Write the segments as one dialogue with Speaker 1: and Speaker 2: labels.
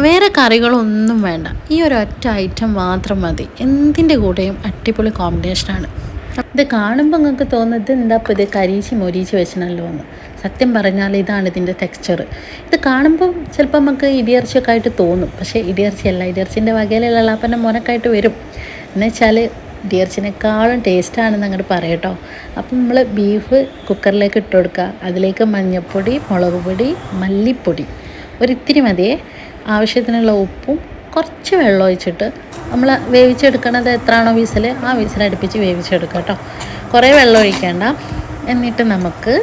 Speaker 1: വേറെ കറികളൊന്നും വേണ്ട, ഈ ഒരു ഒറ്റ ഐറ്റം മാത്രം മതി. എന്തിൻ്റെ കൂടെയും അടിപൊളി കോമ്പിനേഷനാണ്. ഇത് കാണുമ്പോൾ നിങ്ങൾക്ക് തോന്നുന്നത് എന്താ ഇപ്പോൾ ഇത് കരിയിച്ച് മൊരിയിച്ച് വെച്ചണല്ലോ എന്ന്. സത്യം പറഞ്ഞാൽ ഇതാണ് ഇതിൻ്റെ ടെക്സ്ചർ. ഇത് കാണുമ്പം ചിലപ്പോൾ നമുക്ക് ഇടിയിറച്ചിയൊക്കെ ആയിട്ട് തോന്നും, പക്ഷേ ഇടിയിറച്ചിയല്ല, ഇടിയിറച്ചിൻ്റെ വകയിലുള്ള എളാപ്പൻ്റെ മോനൊക്കെ വരും. എന്നുവെച്ചാൽ ഇടിയിറച്ചിനേക്കാളും ടേസ്റ്റാണെന്ന് അങ്ങോട്ട് പറയട്ടോ. അപ്പം നമ്മൾ ബീഫ് കുക്കറിലേക്ക് ഇട്ട് കൊടുക്കുക. അതിലേക്ക് മഞ്ഞൾപ്പൊടി, മുളക് പൊടി, മല്ലിപ്പൊടി ഒരിത്തിരി മതിയേ, ആവശ്യത്തിനുള്ള ഉപ്പും കുറച്ച് വെള്ളം ഒഴിച്ചിട്ട് നമ്മൾ വേവിച്ചെടുക്കണത് എത്രയാണോ വിസിൽ, ആ വിസിലടുപ്പിച്ച് വേവിച്ചെടുക്കുക കേട്ടോ. കുറേ വെള്ളം ഒഴിക്കേണ്ട. എന്നിട്ട് നമുക്ക്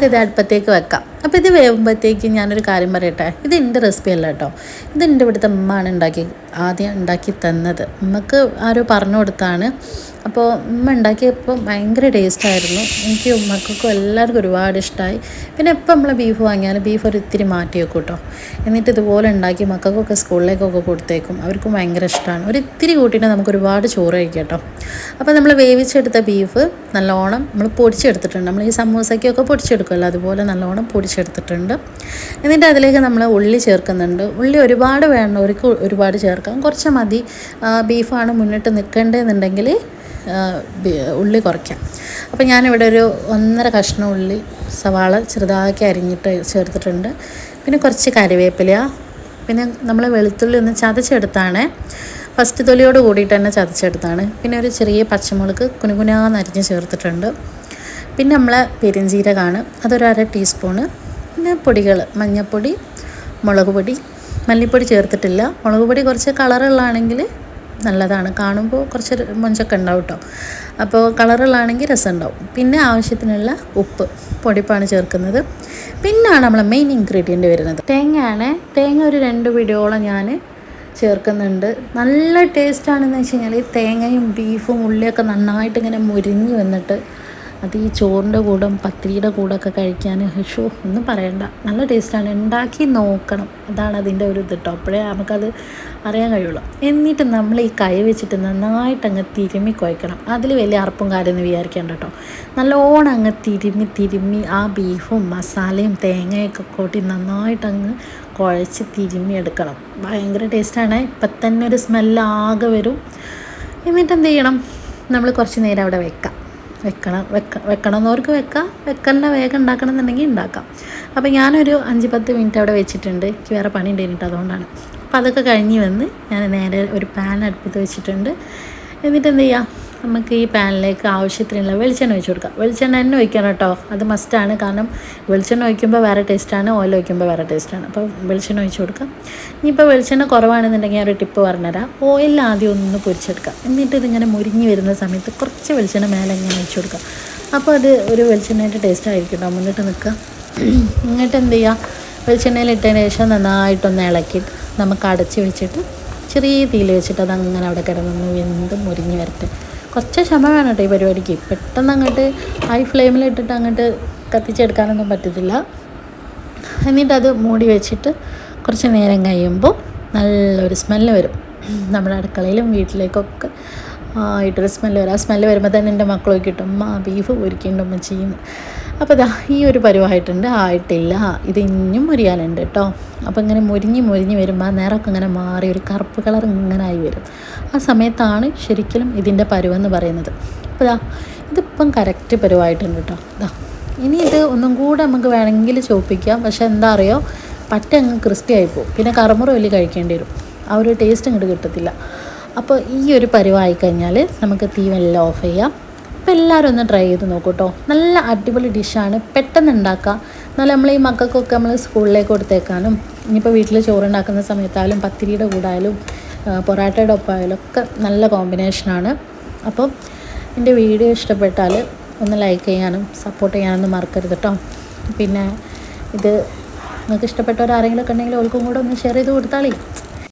Speaker 1: ഇത് അടുപ്പത്തേക്ക് വെക്കാം. അപ്പോൾ ഇത് വേവുമ്പോഴത്തേക്ക് ഞാനൊരു കാര്യം പറയട്ടെ, ഇത് എൻ്റെ റെസിപ്പി അല്ല കേട്ടോ. ഇത് എൻ്റെ ഇവിടുത്തെ ഉമ്മയാണ് ആദ്യം ഉണ്ടാക്കി തന്നത്. ഉമ്മക്ക് ആരോ പറഞ്ഞു കൊടുത്താണ്. അപ്പോൾ ഉമ്മ ഉണ്ടാക്കിയപ്പോൾ ഭയങ്കര ടേസ്റ്റായിരുന്നു. എനിക്ക് ഉമ്മക്കൊക്കെ എല്ലാവർക്കും ഒരുപാട് ഇഷ്ടമായി. പിന്നെ എപ്പോൾ നമ്മൾ ബീഫ് വാങ്ങിയാലും ബീഫ് ഒരിത്തിരി മാറ്റി വെക്കും കേട്ടോ. എന്നിട്ട് ഇതുപോലെ ഉണ്ടാക്കി മക്കൾക്കൊക്കെ സ്കൂളിലേക്കൊക്കെ കൊടുത്തേക്കും. അവർക്കും ഭയങ്കര ഇഷ്ടമാണ്. ഒരിത്തിരി കൂട്ടിയിട്ട് നമുക്ക് ഒരുപാട് ചോറ് കഴിക്കാം കേട്ടോ. അപ്പോൾ നമ്മൾ വേവിച്ചെടുത്ത ബീഫ് നല്ലോണം നമ്മൾ പൊടിച്ചെടുത്തിട്ടുണ്ട്. നമ്മൾ ഈ സമൂസയ്ക്കൊക്കെ പൊടിച്ചെടുക്കുമല്ലോ, അതുപോലെ നല്ലോണം പൊടിച്ചെടുത്തിട്ടുണ്ട്. എന്നിട്ട് അതിലേക്ക് നമ്മൾ ഉള്ളി ചേർക്കുന്നുണ്ട്. ഉള്ളി ഒരുപാട് വേണ്ടവർക്ക് ഒരുപാട് ചേർക്കാം, കുറച്ച് മതി. ബീഫാണ് മുന്നിട്ട് നിൽക്കേണ്ടതെന്നുണ്ടെങ്കിൽ ഉള്ളി കുറയ്ക്കാം. അപ്പോൾ ഞാനിവിടെ ഒരു 1.5 കഷ്ണം ഉള്ളി സവാള ചെറുതാക്കി അരിഞ്ഞിട്ട് ചേർത്തിട്ടുണ്ട്. പിന്നെ കുറച്ച് കറിവേപ്പില, പിന്നെ നമ്മൾ വെളുത്തുള്ളി ഒന്ന് ചതച്ചെടുത്താണ്, ഫസ്റ്റ് തൊലിയോട് കൂടിയിട്ട് തന്നെ ചതച്ചെടുത്താണ്. പിന്നെ ഒരു ചെറിയ പച്ചമുളക് കുനുകുനാന്ന് അരിഞ്ഞ് ചേർത്തിട്ടുണ്ട്. പിന്നെ നമ്മളെ പെരുംജീരകമാണ്, അതൊരു 1/2 ടീസ്പൂണ്. പിന്നെ പൊടികൾ മഞ്ഞൾപ്പൊടി, മുളക് പൊടി, മല്ലിപ്പൊടി ചേർത്തിട്ടില്ല. മുളക് പൊടി കുറച്ച് കളറുള്ളതാണെങ്കിൽ നല്ലതാണ്, കാണുമ്പോൾ കുറച്ച് മൊഞ്ചൊക്കെ ഉണ്ടാവും കേട്ടോ. അപ്പോൾ കളറുള്ളതാണെങ്കിൽ രസം ഉണ്ടാവും. പിന്നെ ആവശ്യത്തിനുള്ള ഉപ്പ് പൊടിപ്പാണ് ചേർക്കുന്നത്. പിന്നാണ് നമ്മളെ മെയിൻ ഇൻഗ്രീഡിയൻറ്റ് വരുന്നത് തേങ്ങയാണ്. തേങ്ങ ഒരു 2 പിടിയോളം ഞാൻ ചേർക്കുന്നുണ്ട്. നല്ല ടേസ്റ്റാണെന്ന് വെച്ച് കഴിഞ്ഞാൽ ഈ തേങ്ങയും ബീഫും ഉള്ളിയൊക്കെ നന്നായിട്ട് ഇങ്ങനെ മുരിഞ്ഞ് വന്നിട്ട് അത് ഈ ചോറിൻ്റെ കൂടെ പത്തിരിയുടെ കൂടെ ഒക്കെ കഴിക്കാൻ ഒന്നും പറയണ്ട, നല്ല ടേസ്റ്റാണ്. ഉണ്ടാക്കി നോക്കണം, അതാണ് അതിൻ്റെ ഒരു ഇത് കേട്ടോ. അപ്പോഴേ നമുക്കത് അറിയാൻ കഴിയുള്ളൂ. എന്നിട്ട് നമ്മൾ ഈ കൈ വെച്ചിട്ട് നന്നായിട്ട് അങ്ങ് തിരുമ്മി കുഴക്കണം. അതിൽ വലിയ അറപ്പും കാര്യമൊന്നും വിചാരിക്കേണ്ട കേട്ടോ. നല്ലോണം അങ്ങ് തിരുമ്മി ആ ബീഫും മസാലയും തേങ്ങയൊക്കെ കൂട്ടി നന്നായിട്ട് അങ്ങ് കുഴച്ച് തിരുമ്മി എടുക്കണം. ഭയങ്കര ടേസ്റ്റാണ്. ഇപ്പം തന്നെ ഒരു സ്മെല്ലാകെ വരും. എന്നിട്ട് എന്ത് ചെയ്യണം, നമ്മൾ കുറച്ച് നേരം അവിടെ വെക്കണമെന്നവർക്ക് വെക്കാം, വെക്കലിൻ്റെ വേഗം ഉണ്ടാക്കണം എന്നുണ്ടെങ്കിൽ ഉണ്ടാക്കാം. അപ്പോൾ ഞാനൊരു 5-10 മിനിറ്റ് അവിടെ വെച്ചിട്ടുണ്ട്. എനിക്ക് വേറെ പണി ഉണ്ടായിട്ട് അതുകൊണ്ടാണ്. അപ്പോൾ അതൊക്കെ കഴിഞ്ഞ് വന്ന് ഞാൻ നേരെ ഒരു പാൻ അടുപ്പത്ത് വെച്ചിട്ടുണ്ട്. എന്നിട്ട് എന്ത് ചെയ്യുക, നമുക്ക് ഈ പാനിലേക്ക് ആവശ്യത്തിനുള്ള വെളിച്ചെണ്ണ ഒഴിച്ച് കൊടുക്കാം. വെളിച്ചെണ്ണ തന്നെ ഒഴിക്കണം കേട്ടോ, അത് മസ്റ്റാണ്. കാരണം വെളിച്ചെണ്ണ ഒഴിക്കുമ്പോൾ വേറെ ടേസ്റ്റാണ്, ഓയിൽ ഒഴിക്കുമ്പോൾ വേറെ ടേസ്റ്റാണ്. അപ്പോൾ വെളിച്ചെണ്ണ ഒഴിച്ച് കൊടുക്കാം. ഇനിയിപ്പോൾ വെളിച്ചെണ്ണ കുറവാണെന്നുണ്ടെങ്കിൽ ഒരു ടിപ്പ് പറഞ്ഞുതരാം. ഓയിൽ ആദ്യം ഒന്ന് പൊരിച്ചെടുക്കാം. എന്നിട്ട് ഇതിങ്ങനെ മുരിഞ്ഞ് വരുന്ന സമയത്ത് കുറച്ച് വെളിച്ചെണ്ണ മേലെ ഇങ്ങനെ ഒഴിച്ച് കൊടുക്കാം. അപ്പോൾ അത് ഒരു വെളിച്ചെണ്ണയുടെ ടേസ്റ്റ് ആയിരിക്കും കേട്ടോ. മുന്നിട്ട് നിൽക്കുക. എന്നിട്ട് എന്ത് ചെയ്യുക, വെളിച്ചെണ്ണയിൽ ഇട്ടതിന് ശേഷം നന്നായിട്ടൊന്ന് ഇളക്കിയിട്ട് നമുക്ക് അടച്ച് വെച്ചിട്ട് ചെറിയ തീയിൽ വെച്ചിട്ട് അതങ്ങനെ അവിടെ കിടന്നൊന്ന് വെന്ത് മുരിഞ്ഞ് വരട്ടെ. കുറച്ച് ക്ഷമ വേണം കേട്ടോ ഈ പരിപാടിക്ക്. പെട്ടെന്ന് അങ്ങോട്ട് ഹൈ ഫ്ലെയിമിലിട്ടിട്ട് അങ്ങോട്ട് കത്തിച്ചെടുക്കാനൊന്നും പറ്റത്തില്ല. എന്നിട്ടത് മൂടി വെച്ചിട്ട് കുറച്ച് നേരം കഴിയുമ്പോൾ നല്ലൊരു സ്മെല്ല് വരും. നമ്മുടെ അടുക്കളയിലും വീട്ടിലേക്കൊക്കെ ആയിട്ടൊരു സ്മെല്ല് വരും. ആ സ്മെല്ല് വരുമ്പോൾ തന്നെ എൻ്റെ മക്കളൊക്കെ കിട്ടും, ബീഫ് പൊരിക്കുന്നുണ്ട് ചെയ്യുന്നു. അപ്പോൾ ഇതാ ഈ ഒരു പരുവായിട്ടുണ്ട്, ആയിട്ടില്ല. ഇത് ഇനിയും മുരിയാനുണ്ട് കേട്ടോ. അപ്പോൾ ഇങ്ങനെ മുരിഞ്ഞ് വരുമ്പോൾ ആ നിറമൊക്കെ ഇങ്ങനെ മാറി ഒരു കറുപ്പ് കളർ ഇങ്ങനെ ആയി വരും. ആ സമയത്താണ് ശരിക്കും ഇതിൻ്റെ പരുവെന്ന് പറയുന്നത്. അപ്പോൾ ഇതിപ്പം കറക്റ്റ് പരുവായിട്ടുണ്ട് കേട്ടോ. ഇനി ഇത് ഒന്നും കൂടെ നമുക്ക് വേണമെങ്കിൽ ചോപ്പിക്കാം. പക്ഷേ എന്താ അറിയോ, പറ്റ അങ്ങ് ക്രിസ്പി ആയിപ്പോവും. പിന്നെ കറുമുറ വലിയ കഴിക്കേണ്ടി വരും, ആ ഒരു ടേസ്റ്റ് ഇങ്ങോട്ട് കിട്ടത്തില്ല. അപ്പോൾ ഈ ഒരു പരുവായി കഴിഞ്ഞാൽ നമുക്ക് തീ എല്ലാം ഓഫ് ചെയ്യാം. അപ്പോൾ എല്ലാവരും ഒന്ന് ട്രൈ ചെയ്ത് നോക്കൂ കേട്ടോ. നല്ല അടിപൊളി ഡിഷാണ്, പെട്ടെന്ന് ഉണ്ടാക്കാം. എന്നാലും നമ്മൾ ഈ മക്കൾക്കൊക്കെ നമ്മൾ സ്കൂളിലേക്ക് കൊടുത്തേക്കാനും ഇനിയിപ്പോൾ വീട്ടിൽ ചോറുണ്ടാക്കുന്ന സമയത്തായാലും പത്തിരിയുടെ കൂടായാലും പൊറാട്ടയുടെ ഒപ്പമായാലും ഒക്കെ നല്ല കോമ്പിനേഷനാണ്. അപ്പം എൻ്റെ വീഡിയോ ഇഷ്ടപ്പെട്ടാൽ ഒന്ന് ലൈക്ക് ചെയ്യാനും സപ്പോർട്ട് ചെയ്യാനൊന്നും മറക്കരുത് കേട്ടോ. പിന്നെ ഇത് നിങ്ങൾക്ക് ഇഷ്ടപ്പെട്ടവരാരെങ്കിലും ഒക്കെ ഉണ്ടെങ്കിൽ ഓൾക്കും കൂടെ ഒന്ന് ഷെയർ ചെയ്ത് കൊടുത്താളി.